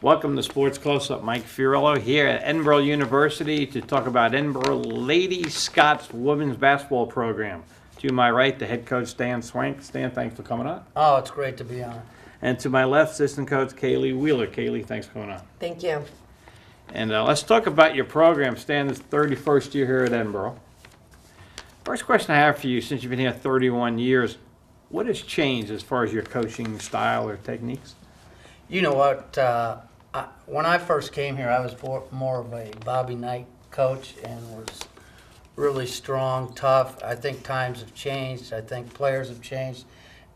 Welcome to Sports Close-Up. Mike Fiorillo here at Edinboro University to talk about Edinboro Lady Scots women's basketball program. To my right, the head coach, Swank. Stan, thanks for coming on. Oh, it's great to be on. And to my left, assistant coach, Callie Wheeler. Callie, thanks for coming on. Thank you. And let's talk about your program. Stan, this 31st year here at Edinboro. First question I have for you, since you've been here 31 years, what has changed as far as your coaching style or techniques? You know what? When I first came here, I was more of a Bobby Knight coach and was really strong, tough. I think times have changed. I think players have changed.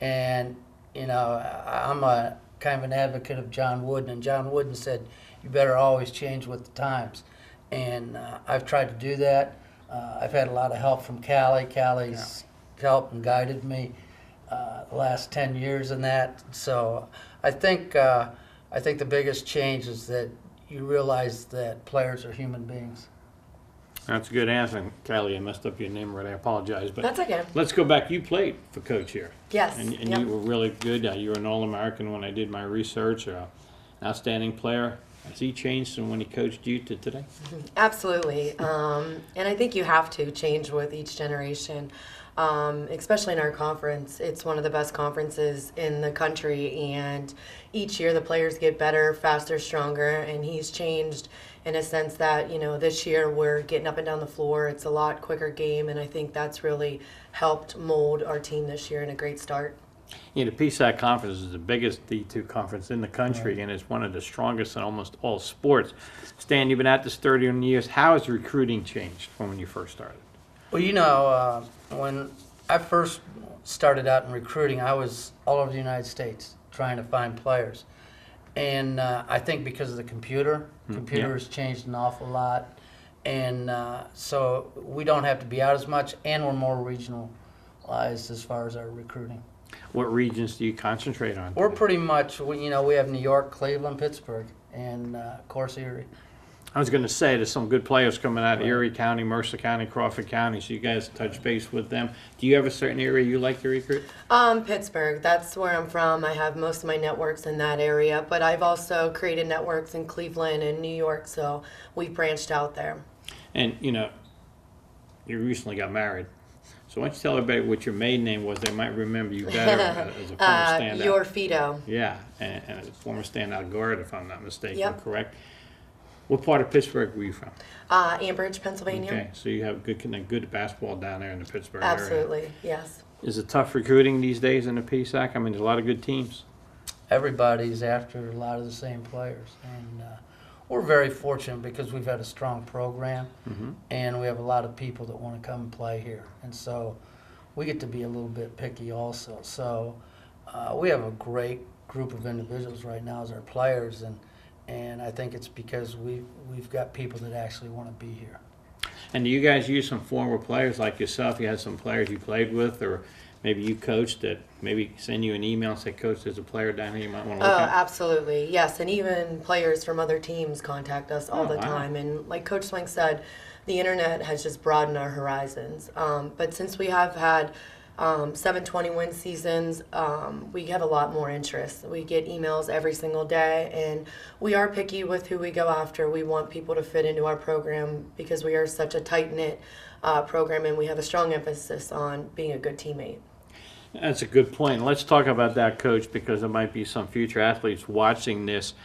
And, you know, I'm a kind of an advocate of John Wooden. And John Wooden said, you better always change with the times. And I've tried to do that. I've had a lot of help from Callie. Callie's helped and guided me the last 10 years in that. So I think the biggest change is that you realize that players are human beings. That's a good answer. Callie, I messed up your name right. I apologize. But That's okay. let's go back. You played for Coach here. Yes. And Yep. you were really good. You were an All-American when I did my research. Outstanding player. Has he changed from when he coached you to today? Absolutely. And I think you have to change with each generation, especially in our conference. It's one of the best conferences in the country, and each year the players get better, faster, stronger, and he's changed in a sense that, you know, this year we're getting up and down the floor. It's a lot quicker game, and I think that's really helped mold our team this year in a great start. You know, the PSAC conference is the biggest D2 conference in the country, and it's one of the strongest in almost all sports. Stan, you've been at this 31 years. How has recruiting changed from when you first started? Well, you know, when I first started out in recruiting, I was all over the United States trying to find players. And I think because of the computer has changed an awful lot. And so we don't have to be out as much, and we're more regionalized as far as our recruiting. What regions do you concentrate on? We're pretty much, we have New York, Cleveland, Pittsburgh, and of course Erie. I was going to say there's some good players coming out of Erie County, Mercer County, Crawford County, so you guys touch base with them. Do you have a certain area you like to recruit? Pittsburgh, that's where I'm from. I have most of my networks in that area, but I've also created networks in Cleveland and New York, so we've branched out there. And, you know, you recently got married. So why don't you tell everybody what your maiden name was? They might remember you better as a former standout. Your Fido. Yeah, and as a former standout guard, if I'm not mistaken, Yep. correct? What part of Pittsburgh were you from? Ambridge, Pennsylvania. Okay, so you have good basketball down there in the Pittsburgh area. Absolutely, yes. Is it tough recruiting these days in the PSAC? I mean, there's a lot of good teams. Everybody's after a lot of the same players. And we're very fortunate because we've had a strong program, and we have a lot of people that want to come and play here. And so we get to be a little bit picky also. So we have a great group of individuals right now as our players, and I think it's because we've got people that actually want to be here. And do you guys use some former players like yourself? You had some players you played with, or maybe you coached that maybe send you an email and say, Coach, there's a player down here you might want to look at? Absolutely, yes. And even players from other teams contact us all the wow. time. And like Coach Swank said, the internet has just broadened our horizons. But since we have had 720 win seasons, we have a lot more interest. We get emails every single day, and we are picky with who we go after. We want people to fit into our program because we are such a tight-knit program, and we have a strong emphasis on being a good teammate. That's a good point. Let's talk about that, Coach, because there might be some future athletes watching this.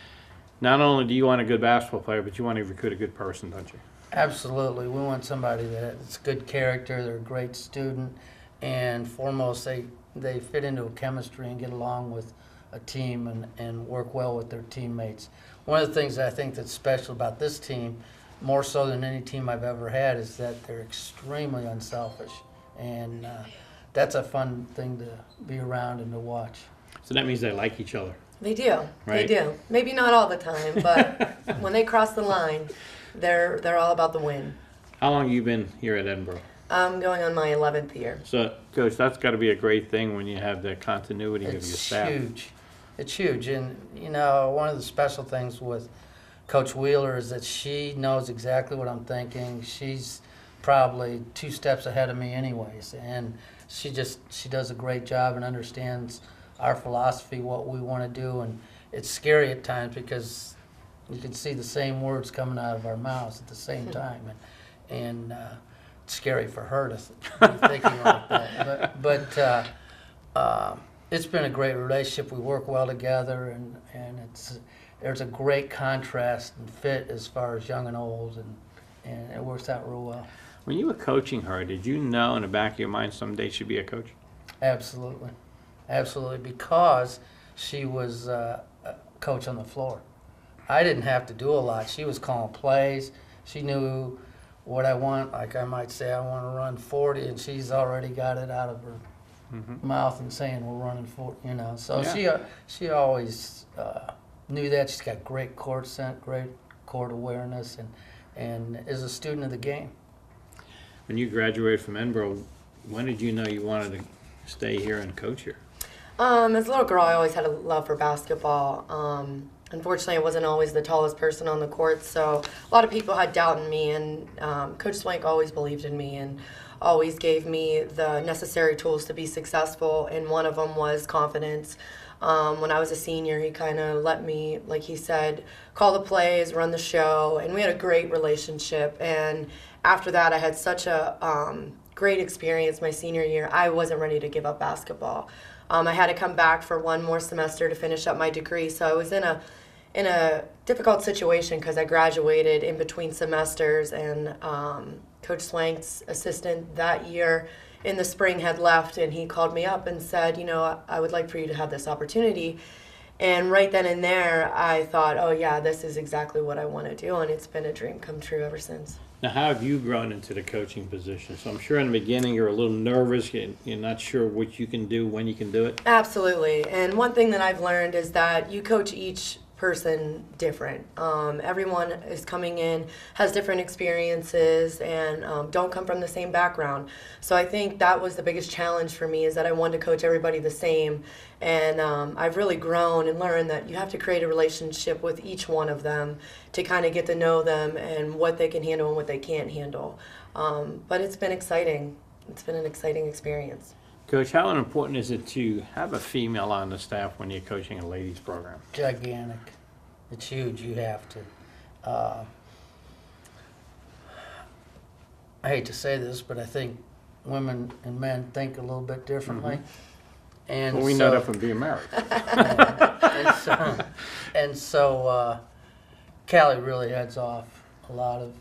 Not only do you want a good basketball player, but you want to recruit a good person, don't you? Absolutely. We want somebody that's good character, they're a great student, and foremost, they fit into a chemistry and get along with a team and work well with their teammates. One of the things that I think that's special about this team, more so than any team I've ever had, is that they're extremely unselfish. And that's a fun thing to be around and to watch. So that means they like each other. They do. Right. They do. Maybe not all the time, but when they cross the line, they're all about the win. How long have you been here at Edinboro? I'm going on my 11th year. So, Coach, that's got to be a great thing when you have the continuity of your staff. It's huge. It's huge. And, you know, one of the special things with Coach Wheeler is that she knows exactly what I'm thinking. She's probably 2 steps ahead of me anyways. And she does a great job and understands our philosophy, what we want to do. And it's scary at times because you can see the same words coming out of our mouths at the same time, and it's scary for her to be thinking like that. But it's been a great relationship. We work well together, and there's a great contrast and fit as far as young and old, and it works out real well. When you were coaching her, did you know in the back of your mind someday she'd be a coach? Absolutely, absolutely, because she was a coach on the floor. I didn't have to do a lot. She was calling plays. She knew what I want. Like I might say, I want to run 40, and she's already got it out of her mouth and saying we're running 40. You know, so she always knew that. She's got great court sense, great court awareness, and is a student of the game. When you graduated from Edinboro, when did you know you wanted to stay here and coach here? As a little girl, I always had a love for basketball. Unfortunately, I wasn't always the tallest person on the court, so a lot of people had doubt in me, and Coach Swank always believed in me and always gave me the necessary tools to be successful, and one of them was confidence. When I was a senior, he kind of let me, like he said, call the plays, run the show, and we had a great relationship. And after that, I had such a great experience my senior year. I wasn't ready to give up basketball. I had to come back for one more semester to finish up my degree, so I was in a difficult situation because I graduated in between semesters, and Coach Swank's assistant that year in the spring had left, and he called me up and said, you know, I would like for you to have this opportunity. And right then and there, I thought, oh yeah, this is exactly what I want to do, and it's been a dream come true ever since. Now, how have you grown into the coaching position? So I'm sure in the beginning you're a little nervous, you're not sure what you can do, when you can do it. Absolutely. And one thing that I've learned is that you coach each person different. Everyone is coming in, has different experiences, and don't come from the same background. So I think that was the biggest challenge for me, is that I wanted to coach everybody the same. And I've really grown and learned that you have to create a relationship with each one of them to kind of get to know them and what they can handle and what they can't handle. But it's been exciting. It's been an exciting experience. Coach, how important is it to have a female on the staff when you're coaching a ladies program? Gigantic. It's huge. You have to. I hate to say this, but I think women and men think a little bit differently. And Well, we know that from being married. and so Callie really heads off a lot of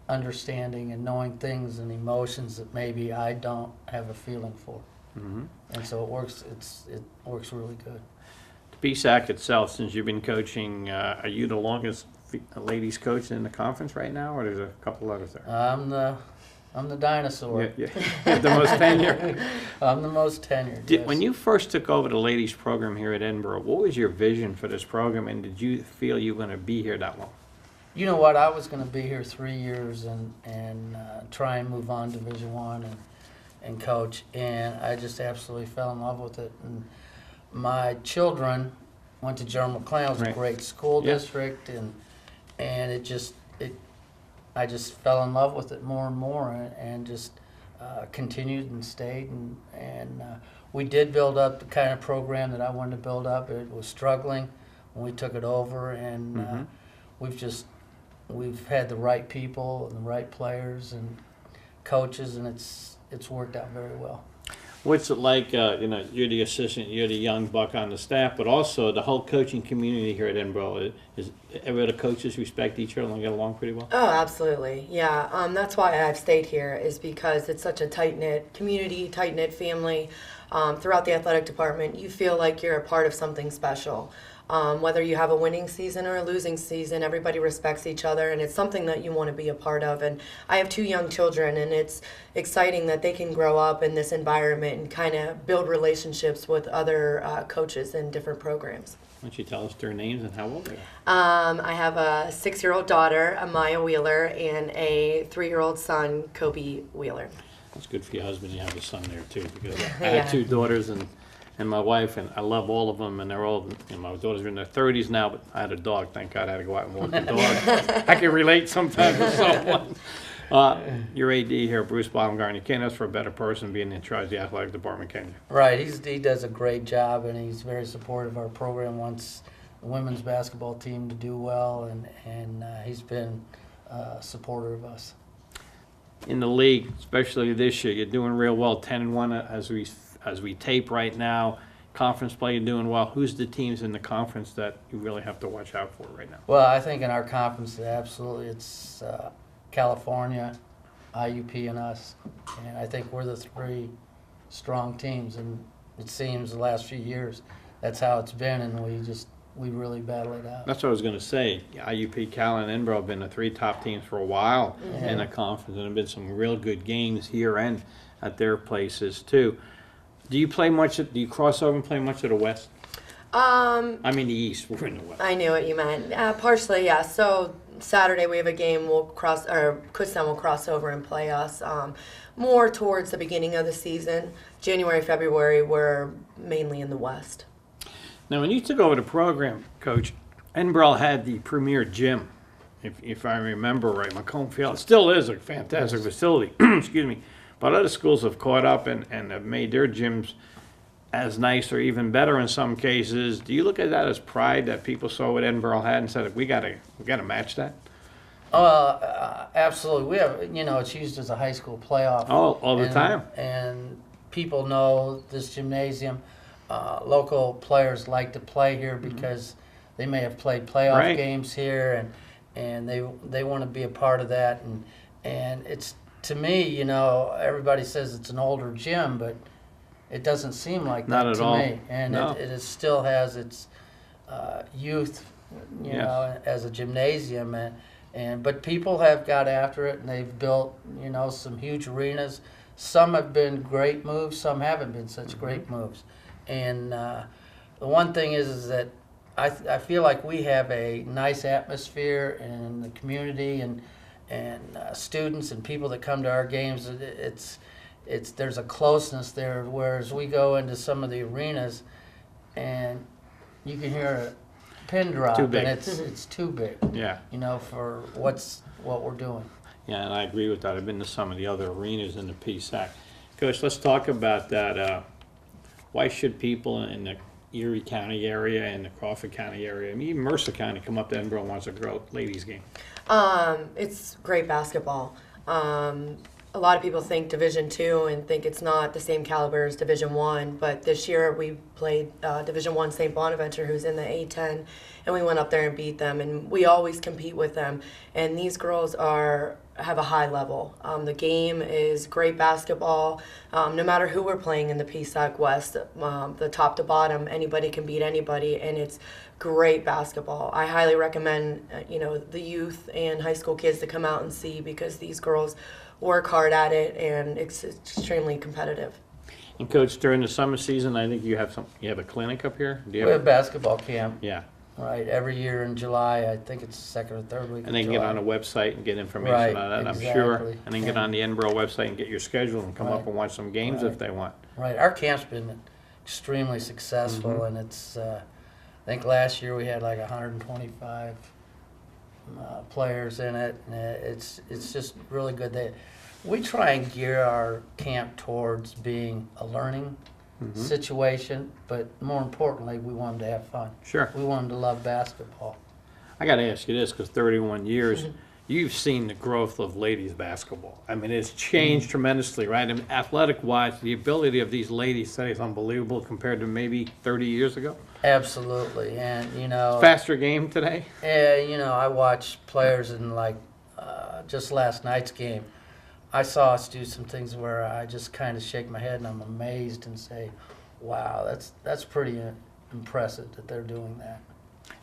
understanding and knowing things and emotions that maybe I don't have a feeling for. And so it works. It works really good. The PSAC itself, since you've been coaching, are you the longest ladies coach in the conference right now, or there's a couple others there? I'm the dinosaur. You have the most tenure. I'm the most tenured. Yes. When you first took over the ladies program here at Edinboro, what was your vision for this program, and did you feel you were going to be here that long? You know what? I was going to be here 3 years and try and move on to Division I and coach, and I just absolutely fell in love with it. And my children went to General McLean. It was a great school district, and I just fell in love with it more and more, and just continued and stayed, and we did build up the kind of program that I wanted to build up. It was struggling when we took it over, and we've had the right people and the right players and coaches, and it's worked out very well. What's it like, you're the assistant, you're the young buck on the staff, but also the whole coaching community here at Edinboro, is every other coaches respect each other and get along pretty well? Oh, absolutely. Yeah. That's why I've stayed here, is because it's such a tight-knit community, tight-knit family. Throughout the athletic department, you feel like you're a part of something special. Whether you have a winning season or a losing season, everybody respects each other, and it's something that you want to be a part of. And I have 2 young children, and it's exciting that they can grow up in this environment and kind of build relationships with other coaches in different programs. Why don't you tell us their names and how old they are? I have a 6-year-old daughter, Amaya Wheeler, and a 3-year-old son, Kobe Wheeler. That's good for your husband. You have a son there too, because I had 2 daughters and my wife, and I love all of them, and they're all, my daughters are in their 30s now, but I had a dog. Thank God I had to go out and walk the dog. I can relate sometimes to someone. Your AD here, Bruce Baumgartner, you can't ask for a better person being in charge of the athletic department, can you? Right, he does a great job, and he's very supportive of our program once the women's basketball team to do well, and he's been a supporter of us. In the league, especially this year, you're doing real well, 10-1 as we tape right now. Conference play, you're doing well. Who's the teams in the conference that you really have to watch out for right now? Well, I think in our conference, absolutely, it's California, IUP, and us. And I think we're the three strong teams, and it seems the last few years that's how it's been, and we really battle it out. That's what I was going to say. IUP, Callie, and Edinboro have been the three top teams for a while in the conference, and there have been some real good games here and at their places too. Do you cross over and play much of the West? I mean the East. We're in the West. I knew what you meant. Partially, yeah. So Saturday we have a game. Kutztown will cross over and play us. More towards the beginning of the season, January, February. We're mainly in the West. Now, when you took over the program, Coach, Edinboro had the premier gym, if I remember right. Macomb Field. It still is a fantastic facility. Excuse me. But other schools have caught up and have made their gyms as nice or even better in some cases. Do you look at that as pride that people saw what Edinboro had and said, we gotta match that? Absolutely. We have, it's used as a high school playoff. All the time. And people know this gymnasium. Local players like to play here because they may have played playoff games here, and they want to be a part of that. And it's, to me, everybody says it's an older gym, but it doesn't seem like that Not at to all. me. And No. it still has its youth, as a gymnasium, but people have got after it, and they've built, some huge arenas. Some have been great moves, some haven't been such great moves. And the one thing is that I feel like we have a nice atmosphere in the community, and students and people that come to our games. There's a closeness there, whereas we go into some of the arenas and you can hear a pin drop, Too big. and it's too big. Yeah. For what we're doing. Yeah, and I agree with that. I've been to some of the other arenas in the PSAC. Coach, let's talk about that. Why should people in the Erie County area and the Crawford County area, I mean, even Mercer County, come up to Edinboro once a girl ladies game? It's great basketball. A lot of people think Division II and think it's not the same caliber as Division I, but this year we played Division I St. Bonaventure, who's in the A10, and we went up there and beat them, and we always compete with them. And these girls have a high level. The game is great basketball. No matter who we're playing in the PSAC West, the top to bottom, anybody can beat anybody, and it's great basketball. I highly recommend the youth and high school kids to come out and see, because these girls work hard at it, and it's extremely competitive. And Coach, during the summer season, I think you have a clinic up here. Do you We have basketball camp. Yeah. Right, every year in July. I think it's the second or third week. And they of can get July. on the website and get information Right, on that, I'm exactly. sure. And then get And- on the Edinboro website and get your schedule and come up Right. and watch some games Right. if they want. Right, our camp's been extremely successful, and it's. I think last year we had like 125 players in it, and it's just really good. We try and gear our camp towards being a learning situation, but more importantly, we want them to have fun. Sure. We want them to love basketball. I got to ask you this, because 31 years, you've seen the growth of ladies basketball. I mean, it's changed tremendously, right? I mean, athletic-wise, the ability of these ladies today is unbelievable compared to maybe 30 years ago. Absolutely, and Faster game today? yeah, I watch players in just last night's game. I saw us do some things where I just kind of shake my head and I'm amazed and say, wow, that's pretty impressive that they're doing that.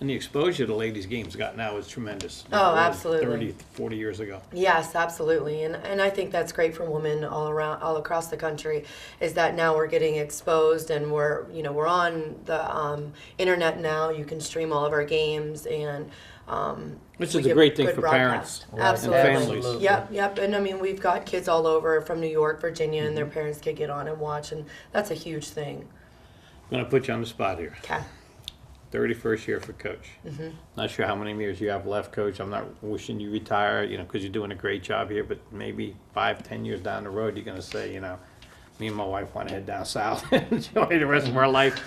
And the exposure the ladies' games got now is tremendous. Oh, It was absolutely. 30, 40 years ago. Yes, absolutely, and I think that's great for women all across the country. Is that now we're getting exposed, and we're on the internet now. You can stream all of our games, and Which we is a get great thing good for broadcast. parents and Absolutely. families. Yep. And I mean, we've got kids all over from New York, Virginia, and their parents could get on and watch, and that's a huge thing. I'm going to put you on the spot here. Okay. 31st year for Coach. Not sure how many years you have left, Coach. I'm not wishing you retire, because you're doing a great job here, but maybe 5-10 years down the road, you're going to say, me and my wife want to head down south and enjoy the rest of our life.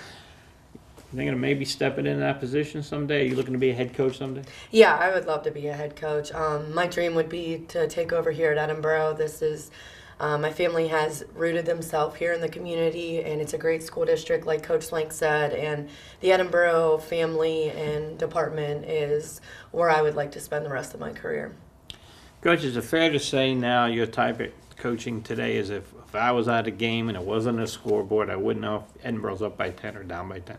You thinking of maybe stepping into that position someday? Are you looking to be a head coach someday? Yeah, I would love to be a head coach. My dream would be to take over here at Edinboro. This is my family has rooted themselves here in the community, and it's a great school district, like Coach Swank said. And the Edinboro family and department is where I would like to spend the rest of my career. Coach, is it fair to say now your type of coaching today is if I was at a game and it wasn't a scoreboard, I wouldn't know if Edinboro's up by 10 or down by 10?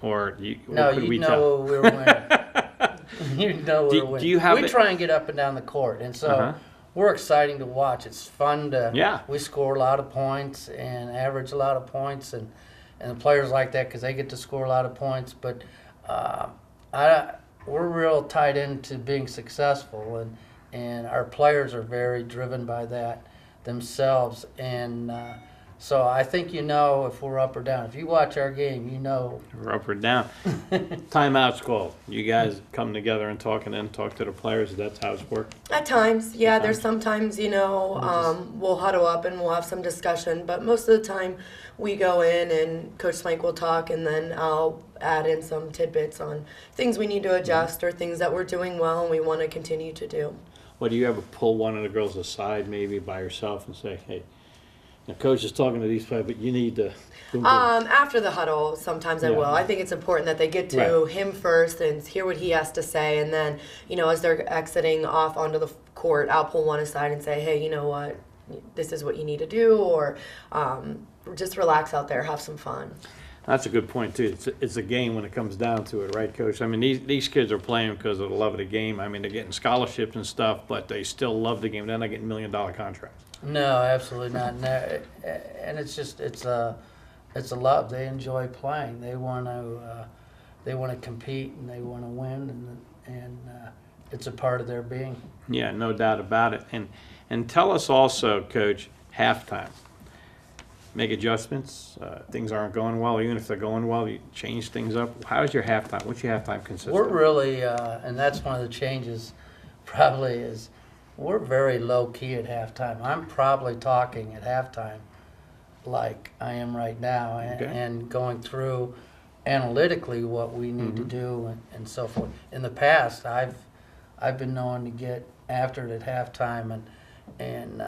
Or No, could you we know tell? we're winning. You know we're winning. Do you have we it- try and get up and down the court, and so Uh-huh. we're exciting to watch. It's fun to. Yeah. We score a lot of points and average a lot of points, and the players like that because they get to score a lot of points. But we're real tied into being successful, and our players are very driven by that themselves, and. So I think you know if we're up or down. If you watch our game, you know. Or up or down? Timeout's called. You guys come together and talk to the players. That's how it's worked. At times, yeah, there's sometimes, we'll huddle up and we'll have some discussion, but most of the time we go in and Coach Swank will talk, and then I'll add in some tidbits on things we need to adjust or things that we're doing well and we want to continue to do. Well, do you ever pull one of the girls aside maybe by yourself and say, hey, the coach is talking to these players, but you need to. Boom, boom. After the huddle, sometimes I Yeah. will. I think it's important that they get to Right. him first and hear what he has to say, and then, as they're exiting off onto the court, I'll pull one aside and say, hey, you know what, this is what you need to do, or just relax out there, have some fun. That's a good point, too. It's a game when it comes down to it, right, Coach? I mean, these kids are playing because of the love of the game. I mean, they're getting scholarships and stuff, but they still love the game. They're not getting $1 million contracts. No, absolutely not. And it's just it's a love. They enjoy playing. They want to compete and they want to win, and it's a part of their being. Yeah, no doubt about it. And tell us also, Coach, halftime. Make adjustments. Things aren't going well. Even if they're going well, you change things up. How's your halftime? What's your halftime consist We're of? really, and that's one of the changes. Probably is we're very low key at halftime. I'm probably talking at halftime like I am right now, and going through analytically what we need to do and so forth. In the past, I've been known to get after it at halftime, and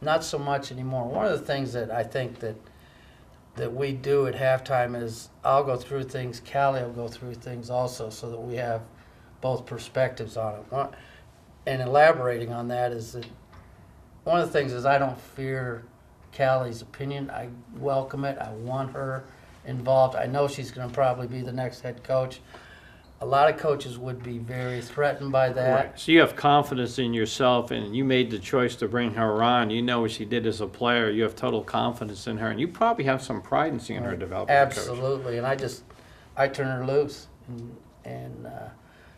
not so much anymore. One of the things that I think that we do at halftime is I'll go through things, Callie will go through things also, so that we have both perspectives on it. And elaborating on that is that one of the things is I don't fear Callie's opinion. I welcome it. I want her involved. I know she's going to probably be the next head coach. A lot of coaches would be very threatened by that. Right. So you have confidence in yourself, and you made the choice to bring her on. You know what she did as a player. You have total confidence in her, and you probably have some pride in seeing her develop as a coach. Absolutely, and I turn her loose, and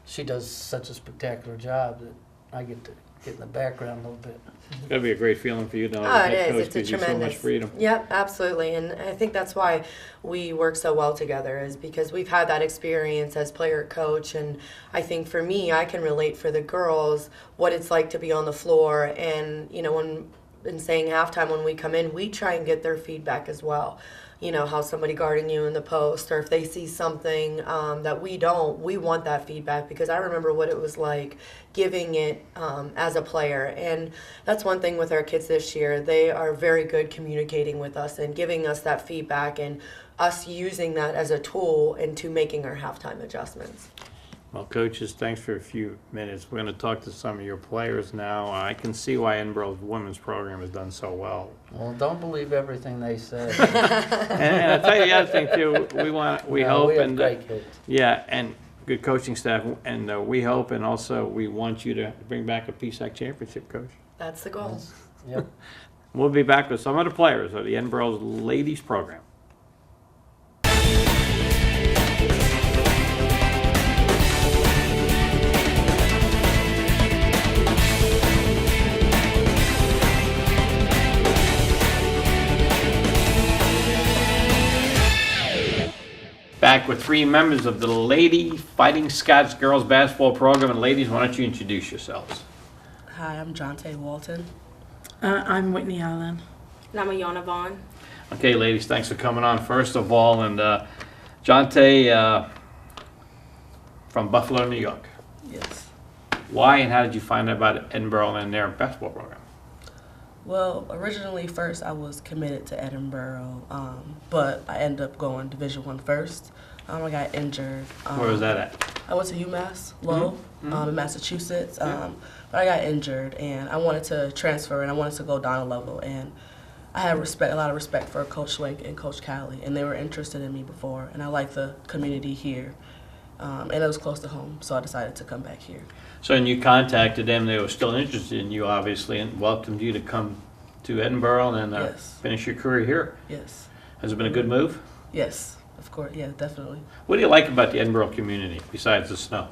she does such a spectacular job that I get to get in the background a little bit. It's got to be a great feeling for you to know Oh, as a it head is. coach It's a gives you so tremendous. much freedom. Yep, absolutely. And I think that's why we work so well together, is because we've had that experience as player coach. And I think for me, I can relate for the girls what it's like to be on the floor. And, when in saying halftime, when we come in, we try and get their feedback as well. How somebody guarding you in the post, or if they see something that we don't, we want that feedback, because I remember what it was like giving it as a player. And that's one thing with our kids this year. They are very good communicating with us and giving us that feedback, and us using that as a tool into making our halftime adjustments. Well, coaches, thanks for a few minutes. We're going to talk to some of your players now. I can see why Edinboro's women's program has done so well. Well, don't believe everything they say. And I'll tell you the other thing too. We hope we have and great kids. yeah, and good coaching staff, and we hope, and also we want you to bring back a PSAC championship, Coach. That's the goal. Yep. We'll be back with some of the players of the Edinboro's ladies program. Back with three members of the Lady Fighting Scots girls basketball program. And ladies, why don't you introduce yourselves? Hi, I'm Jonte Walton. I'm Whitney Allen. And I'm Ayana Vaughn. Okay, ladies, thanks for coming on. First of all, and Jonte from Buffalo, New York. Yes. Why and how did you find out about Edinboro and their basketball program? Well, originally first I was committed to Edinboro, but I ended up going Division I first. I got injured. Where was that at? I went to UMass Lowell in Massachusetts, but I got injured and I wanted to transfer and I wanted to go down a level. And I had a lot of respect for Coach Swank and Coach Callie, and they were interested in me before. And I liked the community here, and it was close to home, so I decided to come back here. So when you contacted them, they were still interested in you, obviously, and welcomed you to come to Edinboro and Yes. finish your career here. Yes. Has it been a good move? Yes, of course. Yeah, definitely. What do you like about the Edinboro community besides the snow?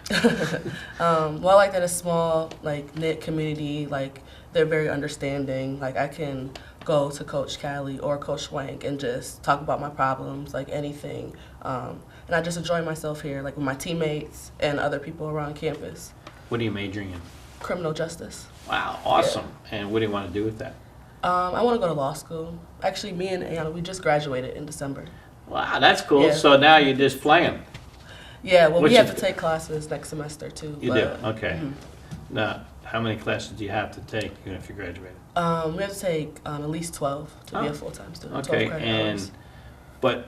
Well, I like that it's small, like knit community. Like they're very understanding. Like I can go to Coach Callie or Coach Swank and just talk about my problems, like anything. And I just enjoy myself here, like with my teammates and other people around campus. What are you majoring in? Criminal justice. Wow, awesome. And what do you want to do with that? I want to go to law school. Actually, me and Anna, we just graduated in December. Wow, that's cool. Yeah. So now you're just playing. Yeah, well, What's we have your- to take classes next semester too. You but, do? Okay. mhm. Now, how many classes do you have to take even if you graduate? We have to take at least 12 to be Oh. a full-time student. Okay, 12 credit and, hours. but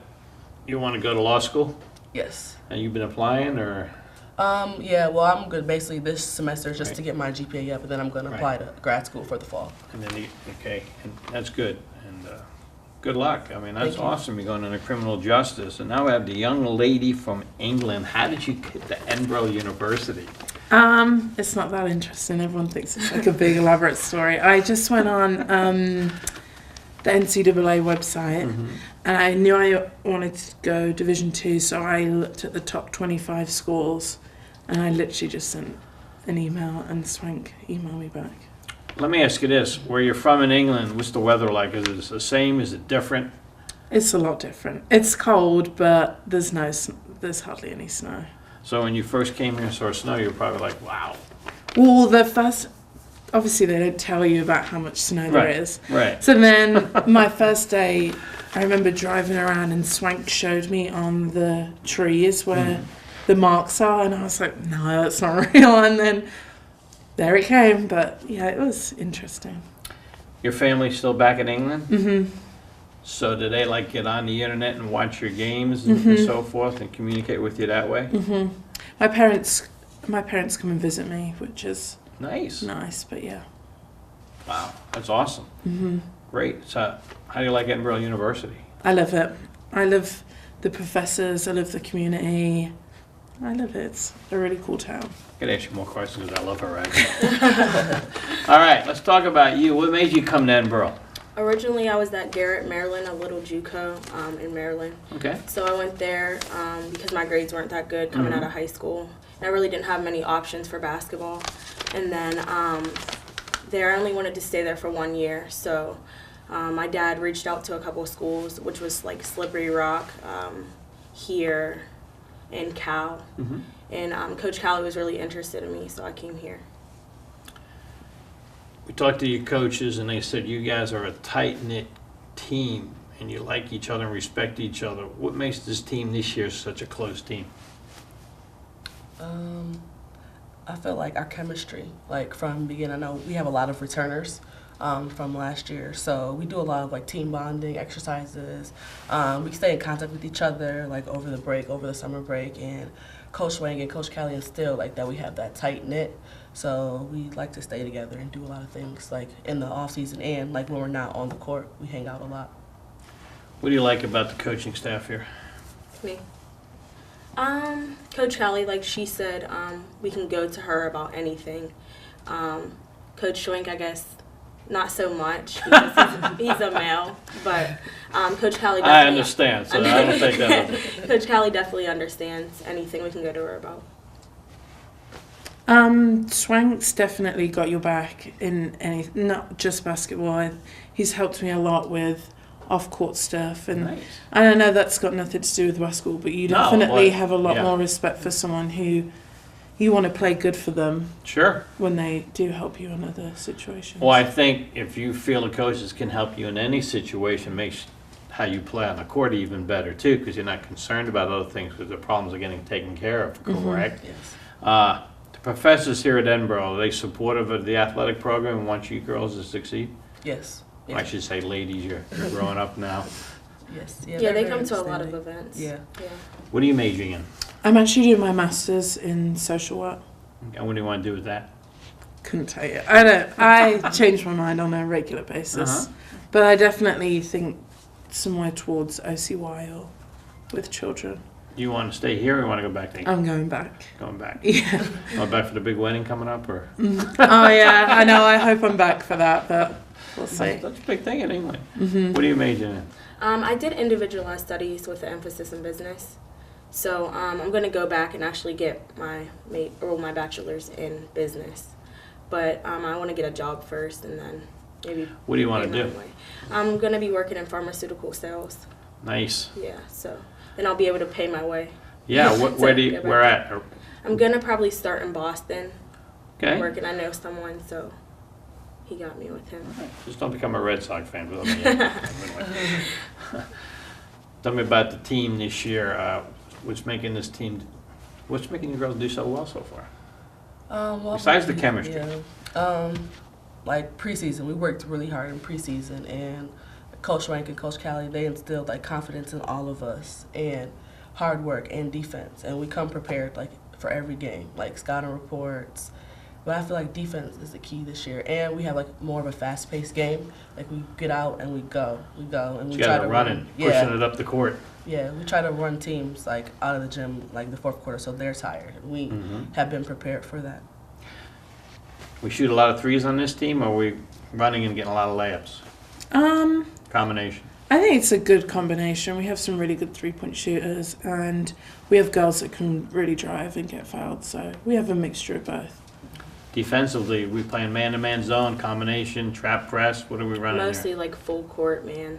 you want to go to law school? Yes. And you've been applying or? Yeah, well, I'm good basically this semester just Right. to get my GPA up, and then I'm going to Right. apply to grad school for the fall. And then okay, and that's good. And good luck. I mean, that's Thank you. awesome. You're going into criminal justice. And now we have the young lady from England. How did you get to Edinboro University? It's not that interesting. Everyone thinks it's like a big elaborate story. I just went on the NCAA website and I knew I wanted to go Division II, so I looked at the top 25 schools and I literally just sent an email and Swank emailed me back. Let me ask you this. Where you're from in England, what's the weather like? Is it the same? Is it different? It's a lot different. It's cold, but there's there's hardly any snow. So when you first came here and saw snow, you were probably like, wow. Well, obviously they don't tell you about how much snow there is. Right. So then my first day, I remember driving around and Swank showed me on the trees where the marks are, and I was like, no, that's not real. And then there it came. But yeah, it was interesting. Your family's still back in England? Mhm. So do they like get on the internet and watch your games and so forth and communicate with you that way? Mhm. My parents come and visit me, which is Nice. nice. But yeah. Wow, that's awesome. Mhm. Great. So how do you like Edinboro University? I love it. I love the professors. I love the community. I love it. It's a really cool town. I could ask you more questions because I love her right. All right, let's talk about you. What made you come to Edinboro? Originally, I was at Garrett, Maryland, a little JUCO in Maryland. Okay. So I went there because my grades weren't that good coming out of high school. And I really didn't have many options for basketball. And then there, I only wanted to stay there for 1 year. So my dad reached out to a couple of schools, which was like Slippery Rock here and Cal. And Coach Callie was really interested in me, so I came here. We talked to your coaches and they said you guys are a tight-knit team and you like each other and respect each other. What makes this team this year such a close team? I feel like our chemistry, like from the beginning, I know we have a lot of returners from last year, so we do a lot of like team bonding exercises. We stay in contact with each other like over the break, over the summer break, and Coach Wang and Coach Callie instill like that we have that tight knit. So we like to stay together and do a lot of things like in the off season and like when we're not on the court, we hang out a lot. What do you like about the coaching staff here? Me. Coach Callie, like she said, we can go to her about anything. Coach Swank, I guess, not so much because he's a male, but Coach Callie definitely. I understand, so I don't think that was it. Coach Callie definitely understands anything we can go to her about. Swank's definitely got your back in not just basketball. He's helped me a lot with off-court stuff, and Nice. I know that's got nothing to do with basketball, but you No, definitely but- have a lot yeah. more respect for someone who you want to play good for them Sure. when they do help you in other situations. Well, I think if you feel the coaches can help you in any situation, makes how you play on the court even better too, because you're not concerned about other things because the problems are getting taken care of, correct? Yes. The professors here at Edinboro, are they supportive of the athletic program and want you girls to succeed? Yes. I should say ladies, you're growing up now. Yes. Yeah, they're they very come to a lot of understanding. events. Yeah. Yeah. What are you majoring in? I'm actually doing my master's in social work. And what do you want to do with that? Couldn't tell you. I don't. I change my mind on a regular basis, but I definitely think somewhere towards OCY or with children. Do you want to stay here or you want to go back to I'm going back. Going back? Yeah. Going back for the big wedding coming up, or? Oh yeah, I know. I hope I'm back for that, but we'll see. That's a big thing in England. What are you majoring in? I did individualized studies with an emphasis in business. So I'm going to go back and actually get my bachelor's in business. But I want to get a job first and then maybe. What do you want to pay my do? way. I'm going to be working in pharmaceutical sales. Nice. Yeah, so then I'll be able to pay my way. Yeah, where Get back. at? I'm going to probably start in Boston. Okay. Working. I know someone, so he got me with him. Just don't become a Red Sox fan. But anyway. Tell me about the team this year. What's making you girls do so well so far? Well, Besides the chemistry. Yeah. Like preseason, we worked really hard in preseason, and Coach Swank and Coach Callie, they instilled like confidence in all of us and hard work and defense, and we come prepared like for every game, like scouting reports. But I feel like defense is the key this year, and we have like more of a fast-paced game. Like we get out and we go, and we You try got to it running, pushing it up the court. Yeah, we try to run teams like out of the gym like the fourth quarter, so they're tired. We have been prepared for that. We shoot a lot of threes on this team, or are we running and getting a lot of layups? Combination. I think it's a good combination. We have some really good three-point shooters, and we have girls that can really drive and get fouled. So we have a mixture of both. Defensively, we playing man-to-man zone, combination, trap press. What are we running Mostly here? like full court, man.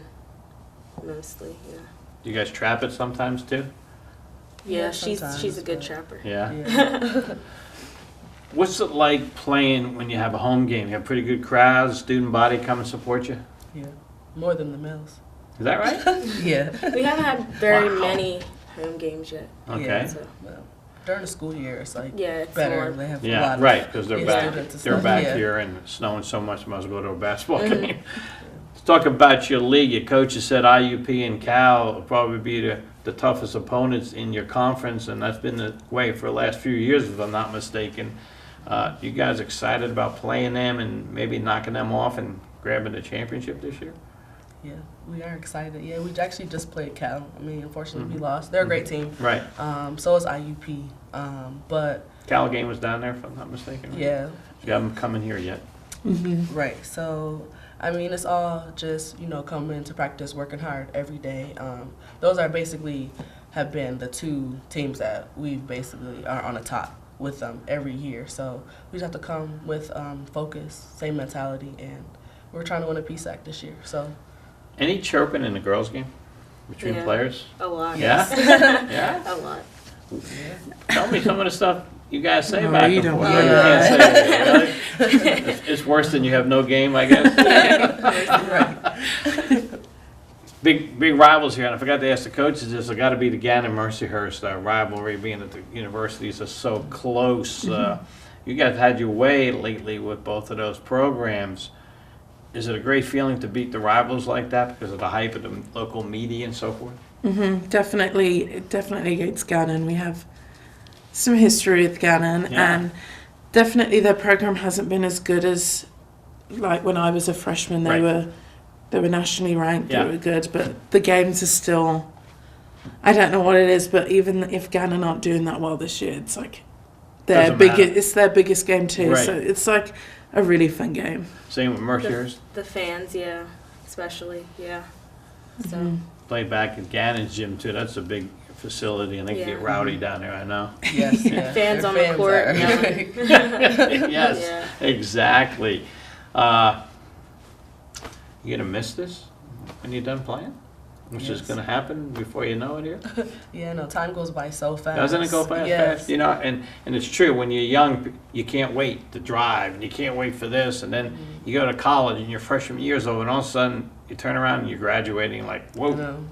Mostly, yeah. Do you guys trap it sometimes too? Yeah, sometimes, she's a good but- trapper. Yeah. Yeah. What's it like playing when you have a home game? You have pretty good crowds, student body come and support you? Yeah, more than the males. Is that right? Yeah. We haven't had very Wow. many home games yet. Okay. Yeah, So well, during the school year, it's like yeah, it's better. more. They have a Yeah, lot of right, because they're yeah, back. students and They're stuff, back yeah. here and it's snowing so much. Might as well go to a basketball game. Let's talk about your league. Your coaches said IUP and Cal will probably be the toughest opponents in your conference, and that's been the way for the last few years, if I'm not mistaken. You guys excited about playing them and maybe knocking them off and grabbing the championship this year? Yeah, we are excited. Yeah, we actually just played Cal. I mean, unfortunately, we lost. They're a great team. Right. So is IUP. But Cal game was down there, if I'm not mistaken. Right? yeah, You haven't come in here yet. right. So I mean, it's all just coming to practice, working hard every day. Those are basically have been the two teams that we basically are on the top with them every year. So we just have to come with focus, same mentality, and we're trying to win a PSAC this year. So Any chirping in the girls game between Yeah. players? A lot. Yeah? Yeah? A lot. Tell me some of the stuff you guys say No, back you and don't. forth. Yeah. You can't say it, really? It's worse than you have no game, I guess. Big rivals here, and I forgot to ask the coaches this. It's got to be the Gannon Mercyhurst rivalry, being that the universities are so close. You guys had your way lately with both of those programs. Is it a great feeling to beat the rivals like that because of the hype of the local media and so forth? Definitely against Gannon. We have some history with Gannon, Yeah. and definitely their program hasn't been as good as like when I was a freshman. They Right. were nationally ranked. Yeah. They were good, but the games are still. I don't know what it is, but even if Gannon aren't doing that well this year, it's like their Doesn't matter. biggest. It's their biggest game too. Right. So it's like a really fun game. Same with Mercyhurst. The fans, yeah, especially, yeah. So Play back at Gannon's gym too. That's a big facility, and they can get Yeah. rowdy down there. I know. yes, yeah. Fans Their on the court, are- yeah. Yes, Yeah. exactly. You gonna miss this when you're done playing? which is Yes. going to happen before you know it here. Yeah, no, time goes by so fast. Doesn't it go fast? Yes. Fast? You know, and it's true. When you're young, you can't wait to drive, and you can't wait for this, and then you go to college, and your freshman year's over, and all of a sudden you turn around and you're graduating. Like, whoa, You know,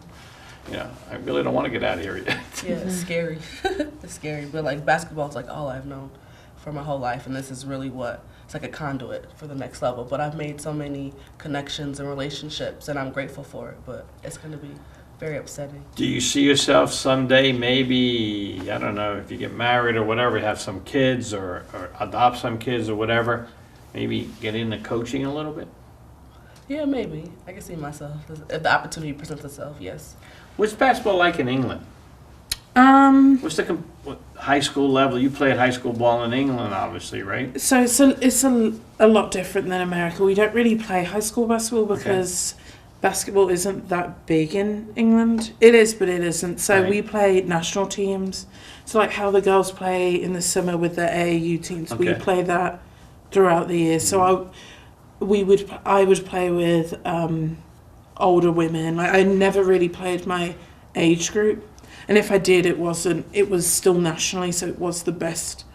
you know, I really don't want to get out of here yet. yeah, it's scary. It's scary, but like basketball is like all I've known for my whole life, and this is really what it's like a conduit for the next level. But I've made so many connections and relationships, and I'm grateful for it. But it's going to be very upsetting. Do you see yourself someday, maybe, I don't know, if you get married or whatever, have some kids or adopt some kids or whatever, maybe get into coaching a little bit? Yeah, maybe I can see myself if the opportunity presents itself. Yes. What's basketball like in England? What's the what high school level? You played high school ball in England, obviously, right? So it's a lot different than America. We don't really play high school basketball because basketball isn't that big in England. It is, but it isn't. So Right. we play national teams. So like how the girls play in the summer with the AAU teams, we Okay. play that throughout the year. So I would play with older women. Like I never really played my age group. And if I did, it was still nationally, so it was the best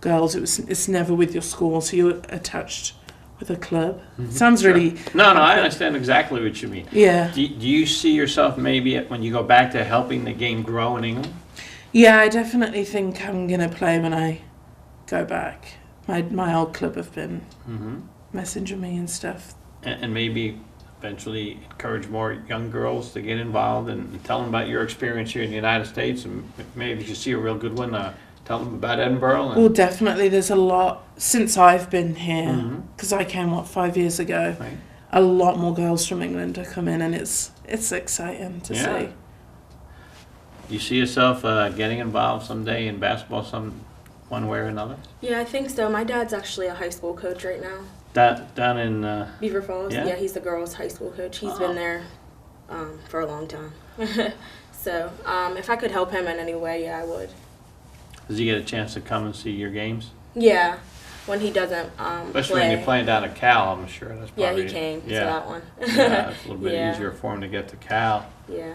girls. It's never with your school, so you're attached with a club. Sounds Sure. really, No, I understand exactly what you mean. yeah. Do you see yourself maybe when you go back to helping the game grow in England? Yeah, I definitely think I'm going to play when I go back. My old club have been messaging me and stuff. And maybe eventually encourage more young girls to get involved and tell them about your experience here in the United States, and maybe if you see a real good one, tell them about Edinboro. Well, definitely, there's a lot, since I've been here, because I came, 5 years ago, Right. a lot more girls from England have come in, and it's exciting to Yeah. see. Do you see yourself getting involved someday in basketball one way or another? Yeah, I think so. My dad's actually a high school coach right now. Down in Beaver Falls. Yeah? Yeah, he's the girls' high school coach. He's Oh. been there for a long time. So if I could help him in any way, yeah, I would. does he get a chance to come and see your games? Yeah, when he doesn't Especially play. when you're playing down at Cal, I'm sure that's Yeah, probably... he came to yeah. that one. Yeah, it's a little bit Yeah. easier for him to get to Cal. Yeah.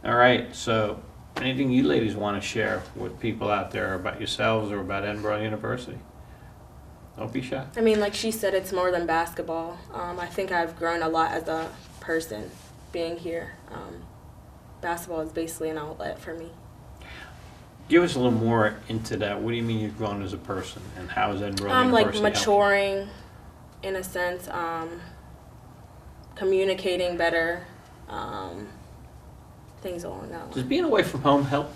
All right, so anything you ladies want to share with people out there about yourselves or about Edinboro University? Don't be shy. I mean, like she said, it's more than basketball. I think I've grown a lot as a person being here. Basketball is basically an outlet for me. Give us a little more into that. What do you mean you've grown as a person, and how is Edinboro I'm like University helping? maturing, in a sense, communicating better, things along that Does line. being away from home help?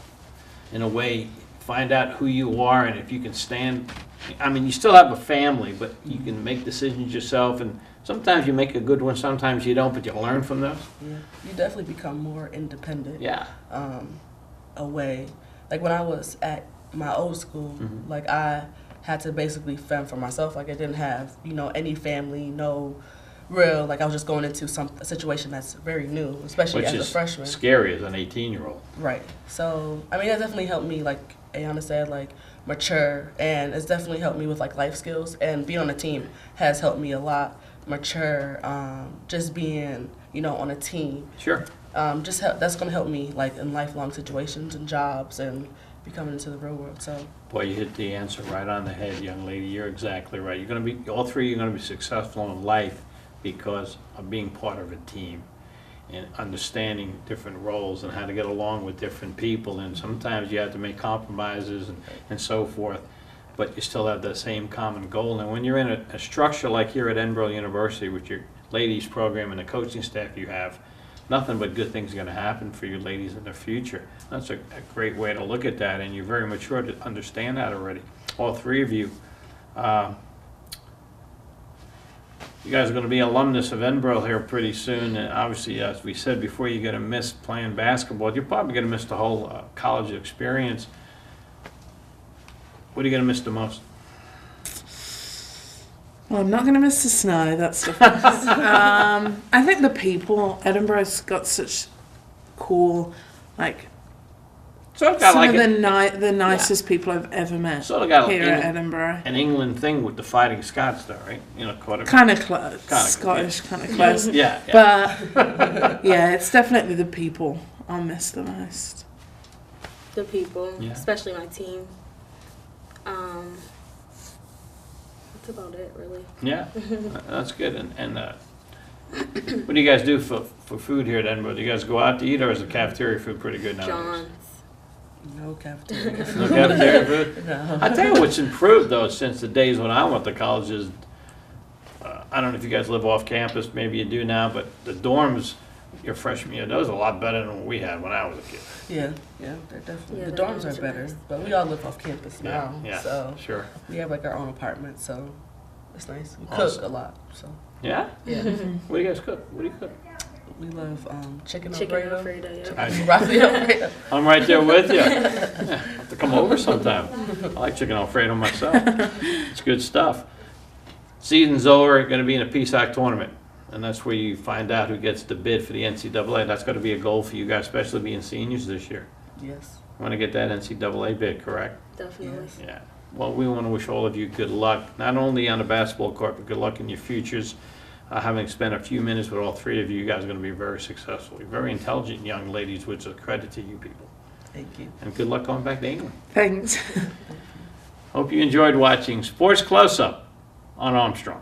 In a way, find out who you are, and if you can stand... I mean, you still have a family, but you can make decisions yourself, and sometimes you make a good one, sometimes you don't, but you learn from those. Yeah, you definitely become more independent. Yeah. Away. Like when I was at my old school, like I had to basically fend for myself. Like I didn't have, any family, no real, like I was just going into a situation that's very new, especially Which as a is freshman. scary as an 18-year-old. Right. So, I mean, that definitely helped me, like Ayana said, like mature, and it's definitely helped me with like life skills, and being on a team has helped me a lot mature, just being, on a team. Sure. That's going to help me like in lifelong situations and jobs and becoming into the real world. So Boy, you hit the answer right on the head, young lady. You're exactly right. You're going to be, all three, you're going to be successful in life because of being part of a team and understanding different roles and how to get along with different people. And sometimes you have to make compromises and so forth, but you still have the same common goal. And when you're in a structure like here at Edinboro University with your ladies program and the coaching staff you have, nothing but good things are going to happen for you ladies in the future. That's a great way to look at that, and you're very mature to understand that already. All three of you. You guys are going to be alumnus of Edinboro here pretty soon, and obviously, as we said before, you're going to miss playing basketball. You're probably going to miss the whole college experience. What are you going to miss the most? Well, I'm not going to miss the snow, that's different. I think the people, Edinburgh's got such cool, like, Sort of got Some like of the nicest people I've ever met sort of got here at Edinboro. an England thing with the Fighting Scots, though, right? You know, quarter. Kind of close, Kinda, Scottish, kind of close. Yeah, yeah. But yeah, it's definitely the people I'll miss the most. The people, Yeah. especially my team. That's about it, really. Yeah, that's good. And what do you guys do for food here at Edinboro? Do you guys go out to eat, or is the cafeteria food pretty good nowadays? John's. No cafeteria. No cafeteria food? No. I tell you what's improved, though, since the days when I went to college is, I don't know if you guys live off campus, maybe you do now, but the dorms your freshman year, those are a lot better than what we had when I was a kid. Yeah, they're definitely. Yeah, the the dorms dorms are are better, nice. but we all live off campus now. Yeah, So sure. we have like our own apartment, so it's nice. We Awesome. cook a lot, so Yeah? yeah. What do you guys cook? What do you cook? We love chicken Chicken Alfredo. Alfredo, yeah. I- Broccoli Alfredo. I'm right there with you. Yeah, have to come over sometime. I like chicken Alfredo myself. It's good stuff. Season's over, going to be in a PSAC tournament, and that's where you find out who gets the bid for the NCAA. That's going to be a goal for you guys, especially being seniors this year. Yes. Want to get that NCAA bid, correct? Definitely. Yeah. Well, we want to wish all of you good luck, not only on the basketball court, but good luck in your futures. Having spent a few minutes with all three of you, you guys are going to be very successful. You're very intelligent young ladies, which is a credit to you people. Thank you. And good luck going back to England. Thanks. Hope you enjoyed watching Sports Close-Up on Armstrong.